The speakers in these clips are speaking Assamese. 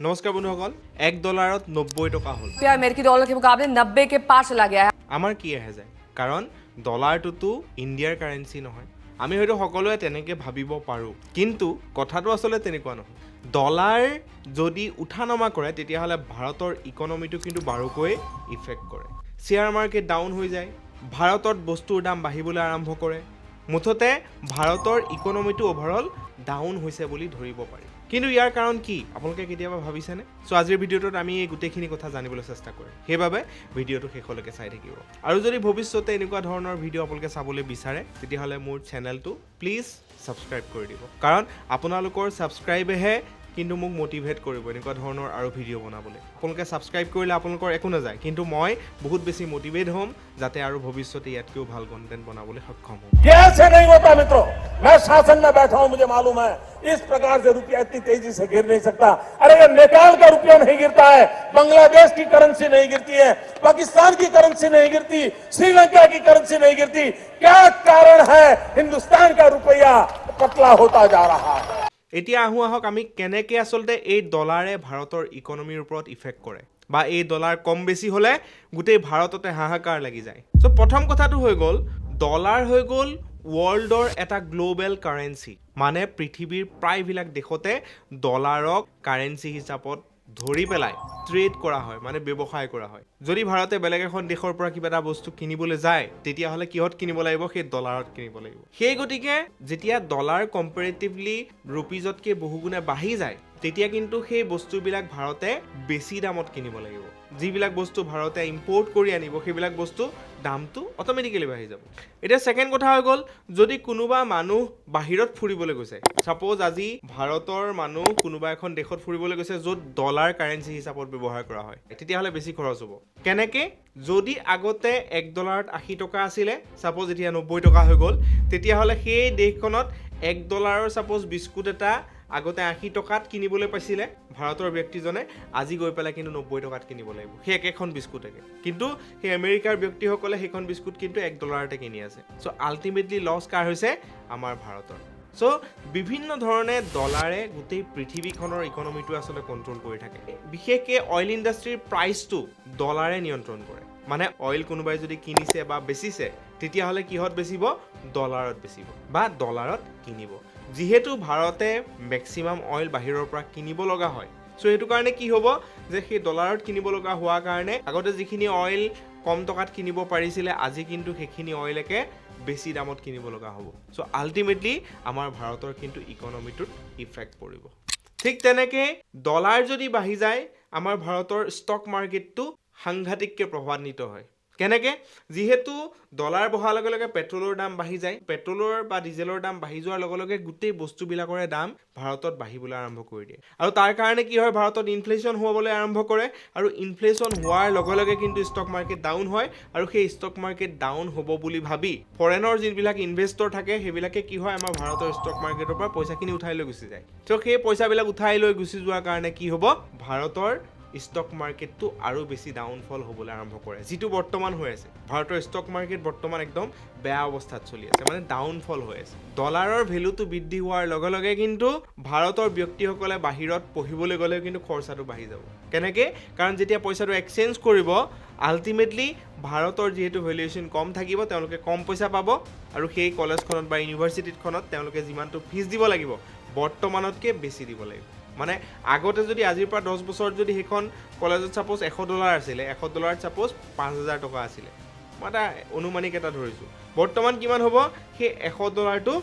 নমস্কাৰ বন্ধুসকল $1 90 টকা হ'ল रुपया अमेरिकी डॉलर के मुकाबले 90 के पार चला गया है। আমাৰ কি আহে যায় কাৰণ ডলাৰটোতো ইণ্ডিয়াৰ কাৰেন্সি নহয় আমি হয়তো সকলোৱে তেনেকৈ ভাবিব পাৰোঁ কিন্তু কথাটো আচলতে তেনেকুৱা নহয় ডলাৰ যদি উঠা নমা কৰে তেতিয়াহ'লে ভাৰতৰ ইকনমিটো কিন্তু বাৰুকৈ ইফেক্ট কৰে শ্বেয়াৰ মাৰ্কেট ডাউন হৈ যায় ভাৰতত বস্তুৰ দাম বাঢ়িবলৈ আৰম্ভ কৰে মুঠতে ভাৰতৰ ইকনমিটো ওভাৰঅল ডাউন হৈছে বুলি ধৰিব পাৰি কিন্তু ইয়াৰ কাৰণ কি আপোনালোকে কেতিয়াবা ভাবিছেনে সো আজিৰ ভিডিঅ'টোত আমি এই গোটেইখিনি কথা জানিবলৈ চেষ্টা কৰিম সেইবাবে ভিডিঅ'টো শেষলৈকে চাই থাকিব আৰু যদি ভৱিষ্যতে এনেকুৱা ধৰণৰ ভিডিঅ' আপোনালোকে চাবলৈ বিচাৰে তেতিয়াহ'লে মোৰ চেনেলটো প্লিজ ছাবস্ক্ৰাইব কৰি দিব কাৰণ আপোনালোকৰ ছাবস্ক্ৰাইবেহে কিন্তু মোক মোটিভেট কৰিব এনেকুৱা ধৰণৰ আৰু ভিডিঅ' বনাবলৈ আপোনালোকে ছাবস্ক্ৰাইব কৰিলে আপোনালোকৰ একো নাযায় কিন্তু মই বহুত বেছি মোটিভেট হ'ম যাতে আৰু ভৱিষ্যতে ইয়াতকৈও ভাল কণ্টেণ্ট বনাবলৈ সক্ষম হ'ম ये ऐसे नहीं होता मित्रों मैं शासन में बैठा हूं मुझे मालूम है इस प्रकार से रुपया इतनी तेजी से गिर नहीं सकता अरे ये नेपाल का रुपया नहीं गिरता है बांग्लादेश की करेंसी नहीं गिरती है पाकिस्तान की करेंसी नहीं गिरती श्रीलंका की करेंसी नहीं गिरती क्या कारण है हिंदुस्तान का रुपया पतला होता जा रहा है এতিয়া আহক আমি কেনেকৈ আচলতে এই ডলাৰে ভাৰতৰ ইকনমিৰ ওপৰত ইফেক্ট কৰে বা এই ডলাৰ কম বেছি হ'লে গোটেই ভাৰততে হাহাকাৰ লাগি যায় সো প্ৰথম কথাটো হৈ গ'ল ডলাৰ হৈ গ'ল ৱৰ্ল্ডৰ এটা গ্লোবেল কাৰেন্সি মানে পৃথিৱীৰ প্ৰায়বিলাক দেশতে ডলাৰক কাৰেন্সি হিচাপত ধৰি পেলাই ট্ৰেড কৰা হয় মানে ব্যৱসায় কৰা হয় যদি ভাৰতে বেলেগ এখন দেশৰ পৰা কিবা এটা বস্তু কিনিবলৈ যায় তেতিয়াহ'লে কিহত কিনিব লাগিব সেই ডলাৰত কিনিব লাগিব সেই গতিকে যেতিয়া ডলাৰ কম্পেৰেটিভলি ৰুপিজতকৈ বহুগুণে বাঢ়ি যায় তেতিয়া কিন্তু সেই বস্তুবিলাক ভাৰতে বেছি দামত কিনিব লাগিব যিবিলাক বস্তু ভাৰতে ইম্পৰ্ট কৰি আনিব সেইবিলাক বস্তু দামটো অট'মেটিকেলি বাঢ়ি যাব এতিয়া ছেকেণ্ড কথা হৈ গ'ল যদি কোনোবা মানুহ বাহিৰত ফুৰিবলৈ গৈছে ছাপ'জ আজি ভাৰতৰ মানুহ কোনোবা এখন দেশত ফুৰিবলৈ গৈছে য'ত ডলাৰ কাৰেন্সি হিচাপত ব্যৱহাৰ কৰা হয় তেতিয়াহ'লে বেছি খৰচ হ'ব কেনেকৈ যদি আগতে $1 80 টকা আছিলে ছাপ'জ এতিয়া 90 টকা হৈ গ'ল তেতিয়াহ'লে সেই দেশখনত $1 ছাপ'জ বিস্কুট এটা আগতে 80 টকাত কিনিবলৈ পাইছিলে ভাৰতৰ ব্যক্তিজনে আজি গৈ পেলাই কিন্তু 90 টকাত কিনিব লাগিব সেই একেখন বিস্কুটকে কিন্তু সেই আমেৰিকাৰ ব্যক্তিসকলে সেইখন বিস্কুট কিন্তু $1তে কিনি আছে সো আল্টিমেটলি লছ কাৰ হৈছে আমাৰ ভাৰতৰ সো বিভিন্ন ধৰণে ডলাৰে গোটেই পৃথিৱীখনৰ ইকনমিটো আচলতে কণ্ট্ৰল কৰি থাকে বিশেষকৈ অইল ইণ্ডাষ্ট্ৰীৰ প্ৰাইচটো ডলাৰে নিয়ন্ত্ৰণ কৰে মানে অইল কোনোবাই যদি কিনিছে বা বেচিছে তেতিয়াহ'লে কিহত বেচিব ডলাৰত বেচিব বা ডলাৰত কিনিব যিহেতু ভাৰতে মেক্সিমাম অইল বাহিৰৰ পৰা কিনিব লগা হয় সো সেইটো কাৰণে কি হ'ব যে সেই ডলাৰত কিনিব লগা হোৱাৰ কাৰণে আগতে যিখিনি অইল কম টকাত কিনিব পাৰিছিলে আজি কিন্তু সেইখিনি অইলকে বেছি দামত কিনিব লগা হ'ব সো আল্টিমেটলি আমাৰ ভাৰতৰ কিন্তু ইকনমিটোত ইফেক্ট পৰিব ঠিক তেনেকৈ ডলাৰ যদি বাঢ়ি যায় আমাৰ ভাৰতৰ ষ্টক মাৰ্কেটটো সাংঘাতিককৈ প্ৰভাৱান্বিত হয় কেনেকৈ যিহেতু ডলাৰ বঢ়াৰ লগে লগে পেট্ৰলৰ দাম বাঢ়ি যায় পেট্ৰলৰ বা ডিজেলৰ দাম বাঢ়ি যোৱাৰ লগে লগে গোটেই বস্তুবিলাকৰে দাম ভাৰতত বাঢ়িবলৈ আৰম্ভ কৰি দিয়ে আৰু তাৰ কাৰণে কি হয় ভাৰতত ইনফ্লেশ্যন হ'বলৈ আৰম্ভ কৰে আৰু ইনফ্লেশ্যন হোৱাৰ লগে লগে কিন্তু ষ্টক মাৰ্কেট ডাউন হয় আৰু সেই ষ্টক মাৰ্কেট ডাউন হ'ব বুলি ভাবি ফৰেনৰ যিবিলাক ইনভেষ্টৰ থাকে সেইবিলাকে কি হয় আমাৰ ভাৰতৰ ষ্টক মাৰ্কেটৰ পৰা পইচাখিনি উঠাই লৈ গুচি যায় তো সেই পইচাবিলাক উঠাই লৈ গুচি যোৱাৰ কাৰণে কি হ'ব ভাৰতৰ ষ্টক মাৰ্কেটটো আৰু বেছি ডাউনফল হ'বলৈ আৰম্ভ কৰে যিটো বৰ্তমান হৈ আছে ভাৰতৰ ষ্টক মাৰ্কেট বৰ্তমান একদম বেয়া অৱস্থাত চলি আছে মানে ডাউনফল হৈ আছে ডলাৰৰ ভেলুটো বৃদ্ধি হোৱাৰ লগে লগে কিন্তু ভাৰতৰ ব্যক্তিসকলে বাহিৰত পঢ়িবলৈ গ'লেও কিন্তু খৰচাটো বাঢ়ি যাব কেনেকৈ কাৰণ যেতিয়া পইচাটো এক্সচেঞ্জ কৰিব আল্টিমেটলি ভাৰতৰ যিহেতু ভেলুৱেশ্যন কম থাকিব তেওঁলোকে কম পইচা পাব আৰু সেই কলেজখনত বা ইউনিভাৰ্চিটিখনত তেওঁলোকে যিমানটো ফিজ দিব লাগিব বৰ্তমানতকৈ বেছি দিব লাগিব মানে আগতে যদি আজিৰ পৰা 10 বছৰত যদি সেইখন কলেজত ছাপ'জ $100 আছিলে $100 ছাপ'জ 5,000 টকা আছিলে মই এটা অনুমানিক এটা ধৰিছোঁ বৰ্তমান কিমান হ'ব সেই $100টো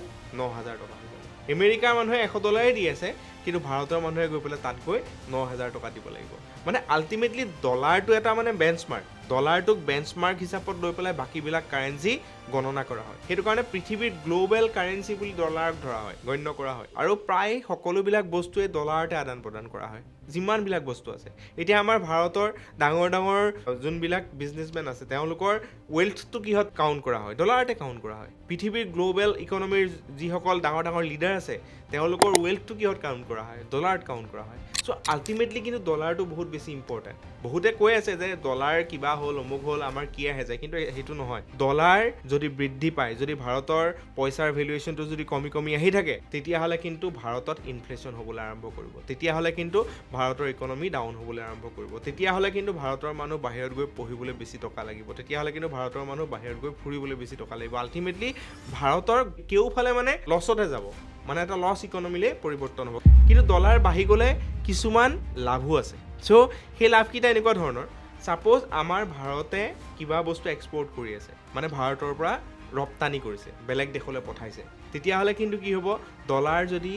9,000 টকা হ'ব আমেৰিকাৰ মানুহে $100 দি আছে কিন্তু ভাৰতৰ মানুহে গৈ পেলাই তাত গৈ 9,000 টকা দিব লাগিব মানে আল্টিমেটলি ডলাৰটো এটা মানে বেঞ্চমাৰ্ক ডলাৰটোক বেঞ্চমাৰ্ক হিচাপত লৈ পেলাই বাকীবিলাক কাৰেন্সি গণনা কৰা হয় সেইটো কাৰণে পৃথিৱীৰ গ্লোবেল কাৰেন্সি বুলি ডলাৰক ধৰা হয় গণ্য কৰা হয় আৰু প্ৰায় সকলোবিলাক বস্তুৱে ডলাৰতে আদান প্ৰদান কৰা হয় যিমানবিলাক বস্তু আছে এতিয়া আমাৰ ভাৰতৰ ডাঙৰ ডাঙৰ যোনবিলাক বিজনেছমেন আছে তেওঁলোকৰ ৱেল্থটো কিহত কাউণ্ট কৰা হয় ডলাৰতে কাউণ্ট কৰা হয় পৃথিৱীৰ গ্লোবেল ইকনমিৰ যিসকল ডাঙৰ ডাঙৰ লিডাৰ আছে তেওঁলোকৰ ৱেল্থটো কিহত কাউণ্ট কৰা হয় ডলাৰত কাউণ্ট কৰা হয় চ' আল্টিমেটলি কিন্তু ডলাৰটো বহুত বেছি ইম্পৰ্টেণ্ট বহুতে কৈ আছে যে ডলাৰ কিবা হ'ল অমুক হ'ল আমাৰ কি আহে যায় কিন্তু সেইটো নহয় ডলাৰ যদি বৃদ্ধি পায় যদি ভাৰতৰ পইচাৰ ভেলুৱেশ্যনটো যদি কমি আহি থাকে তেতিয়াহ'লে কিন্তু ভাৰতত ইনফ্লেশ্যন হ'বলৈ আৰম্ভ কৰিব তেতিয়াহ'লে কিন্তু ভাৰতৰ ইকনমি ডাউন হ'বলৈ আৰম্ভ কৰিব তেতিয়াহ'লে কিন্তু ভাৰতৰ মানুহ বাহিৰত গৈ পঢ়িবলৈ বেছি টকা লাগিব তেতিয়াহ'লে কিন্তু ভাৰতৰ মানুহ বাহিৰত গৈ ফুৰিবলৈ বেছি টকা লাগিব আল্টিমেটলি ভাৰতৰ কেওফালে মানে লছতে যাব মানে এটা লছ ইকনমিলৈ পৰিৱৰ্তন হ'ব কিন্তু ডলাৰ বাঢ়ি গ'লে কিছুমান লাভো আছে চ' সেই লাভকেইটা এনেকুৱা ধৰণৰ ছাপ'জ আমাৰ ভাৰতে কিবা বস্তু এক্সপৰ্ট কৰি আছে মানে ভাৰতৰ পৰা ৰপ্তানি কৰিছে বেলেগ দেশলৈ পঠাইছে তেতিয়াহ'লে কিন্তু কি হ'ব ডলাৰ যদি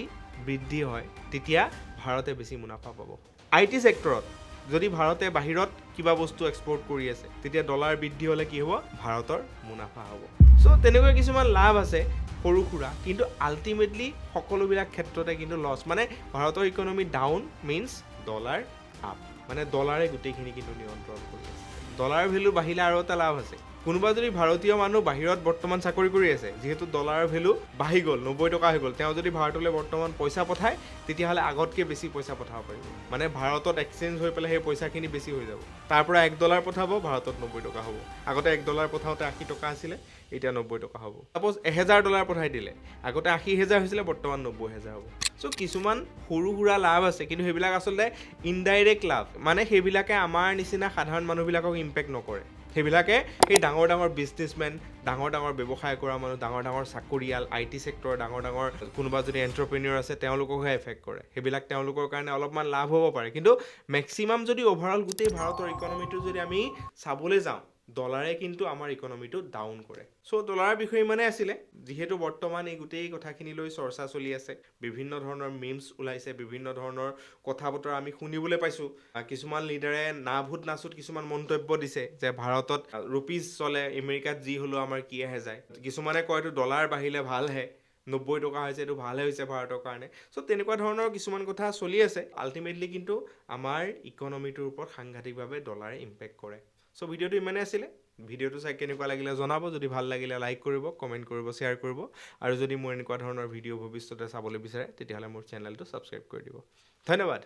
বৃদ্ধি হয় তেতিয়া ভাৰতে বেছি মুনাফা পাব IT ছেক্টৰত যদি ভাৰতে বাহিৰত কিবা বস্তু এক্সপৰ্ট কৰি আছে তেতিয়া ডলাৰ বৃদ্ধি হ'লে কি হ'ব ভাৰতৰ মুনাফা হ'ব চ' তেনেকুৱা কিছুমান লাভ আছে সৰু সুৰা কিন্তু আল্টিমেটলি সকলোবিলাক ক্ষেত্ৰতে কিন্তু লছ মানে ভাৰতৰ economy down means dollar up মানে ডলাৰে গোটেইখিনি কিন্তু নিয়ন্ত্ৰণ কৰি আছে ডলাৰ ভেলু বাঢ়িলে আৰু এটা লাভ আছে কোনোবা যদি ভাৰতীয় মানুহ বাহিৰত বৰ্তমান চাকৰি কৰি আছে যিহেতু ডলাৰৰ ভেলু বাঢ়ি গ'ল 90 টকা হৈ গ'ল তেওঁ যদি ভাৰতলৈ বৰ্তমান পইচা পঠায় তেতিয়াহ'লে আগতকৈ বেছি পইচা পঠাব পাৰিব মানে ভাৰতত এক্সচেঞ্জ হৈ পেলাই সেই পইচাখিনি বেছি হৈ যাব তাৰ পৰা $1 পঠাব ভাৰতত 90 টকা হ'ব আগতে $1 পঠাওঁতে 80 টকা আছিলে এতিয়া 90 টকা হ'ব ছাপ'জ $1000 পঠাই দিলে আগতে 80,000 হৈছিলে বৰ্তমান 90,000 হ'ব চ' কিছুমান সৰু সুৰা লাভ আছে কিন্তু সেইবিলাক আচলতে ইনডাইৰেক্ট লাভ মানে সেইবিলাকে আমাৰ নিচিনা সাধাৰণ মানুহবিলাকক ইম্পেক্ট নকৰে সেইবিলাকে সেই ডাঙৰ বিজনেছমেন ডাঙৰ ব্যৱসায় কৰা মানুহ ডাঙৰ চাকৰিয়াল IT ছেক্টৰ ডাঙৰ কোনোবা যদি এণ্টাৰপ্ৰেনিয়ৰ আছে তেওঁলোককহে এফেক্ট কৰে সেইবিলাক তেওঁলোকৰ কাৰণে অলপমান লাভ হ'ব পাৰে কিন্তু মেক্সিমাম যদি অভাৰঅল গোটেই ভাৰতৰ ইকনমিটো যদি আমি চাবলৈ যাওঁ ডলাৰে কিন্তু আমাৰ ইকনমিটো ডাউন কৰে চ' ডলাৰৰ বিষয়ে ইমানে আছিলে যিহেতু বৰ্তমান এই গোটেই কথাখিনিলৈ চৰ্চা চলি আছে বিভিন্ন ধৰণৰ মিমছ ওলাইছে বিভিন্ন ধৰণৰ কথা বতৰা আমি শুনিবলৈ পাইছোঁ কিছুমান লিডাৰে নাভূত নাচুত কিছুমান মন্তব্য দিছে যে ভাৰতত ৰুপিজ চলে আমেৰিকাত যি হ'লেও আমাৰ কি আহে যায় কিছুমানে কয় এইটো ডলাৰ বাঢ়িলে ভালহে 90 টকা হৈছে এইটো ভালহে হৈছে ভাৰতৰ কাৰণে চ' তেনেকুৱা ধৰণৰ কিছুমান কথা চলি আছে আল্টিমেটলি কিন্তু আমাৰ ইকনমিটোৰ ওপৰত সাংঘাতিকভাৱে ডলাৰে ইম্পেক্ট কৰে চ' ভিডিঅ'টো ইমানে আছিলে ভিডিঅ'টো চাই কেনেকুৱা লাগিলে জনাব যদি ভাল লাগিলে লাইক কৰিব কমেণ্ট কৰিব শ্বেয়াৰ কৰিব আৰু যদি মোৰ এনেকুৱা ধৰণৰ ভিডিঅ' ভৱিষ্যতে চাবলৈ বিচাৰে তেতিয়াহ'লে মোৰ চেনেলটো ছাবস্ক্ৰাইব কৰি দিব ধন্যবাদ